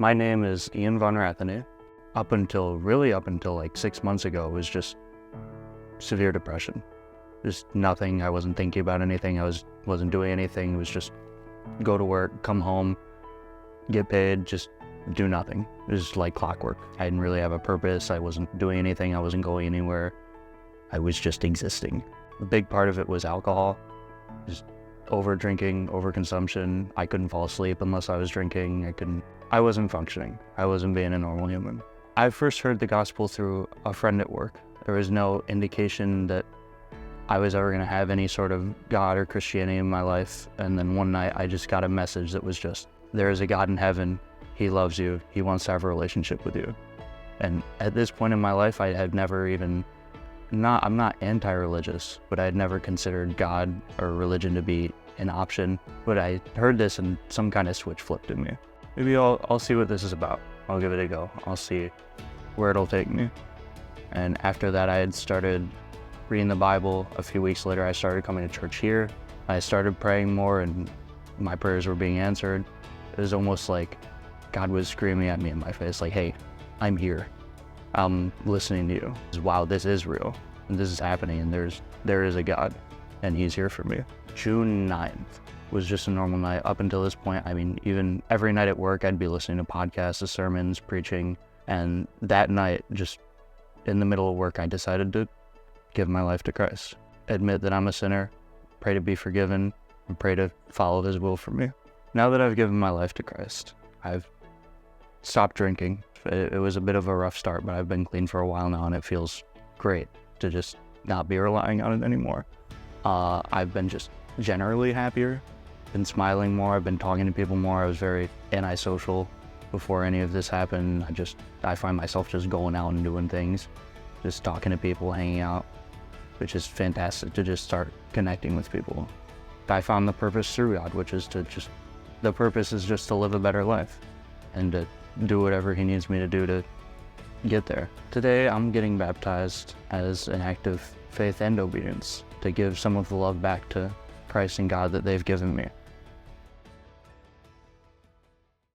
My name is Ian von Rathonyi. Up until like 6 months ago, it was just severe depression. Just nothing. I wasn't thinking about anything. Wasn't doing anything. It was just go to work, come home, get paid, just do nothing. It was like clockwork. I didn't really have a purpose. I wasn't doing anything. I wasn't going anywhere. I was just existing. A big part of it was alcohol. Just over drinking, overconsumption. I couldn't fall asleep unless I was drinking. I wasn't functioning. I wasn't being a normal human. I first heard the gospel through a friend at work. There was no indication that I was ever going to have any sort of God or Christianity in my life. And then one night I just got a message that was just, there is a God in heaven. He loves you. He wants to have a relationship with you. And at this point in my life, I had never even, I'm not anti-religious, but I had never considered God or religion to be an option. But I heard this and some kind of switch flipped in me. Maybe I'll see what this is about. I'll give it a go. I'll see where it'll take me. And after that, I had started reading the Bible. A few weeks later, I started coming to church here. I started praying more and my prayers were being answered. It was almost like God was screaming at me in my face, like, hey, I'm here. I'm listening to you. Wow, this is real. And this is happening, and there is a God, and he's here for me. June 9th was just a normal night. Up until this point, I mean, even every night at work, I'd be listening to podcasts, sermons, preaching. And that night, just in the middle of work, I decided to give my life to Christ. Admit that I'm a sinner, pray to be forgiven, and pray to follow his will for me. Now that I've given my life to Christ, I've stopped drinking. It was a bit of a rough start, but I've been clean for a while now, and it feels great to just not be relying on it anymore. I've been just generally happier, been smiling more, I've been talking to people more. I was very antisocial before any of this happened. I find myself just going out and doing things, just talking to people, hanging out, which is fantastic to just start connecting with people. I found the purpose through God, which is the purpose is just to live a better life and to do whatever he needs me to do to get there. Today, I'm getting baptized as an act of faith and obedience to give some of the love back to Christ and God that they've given me.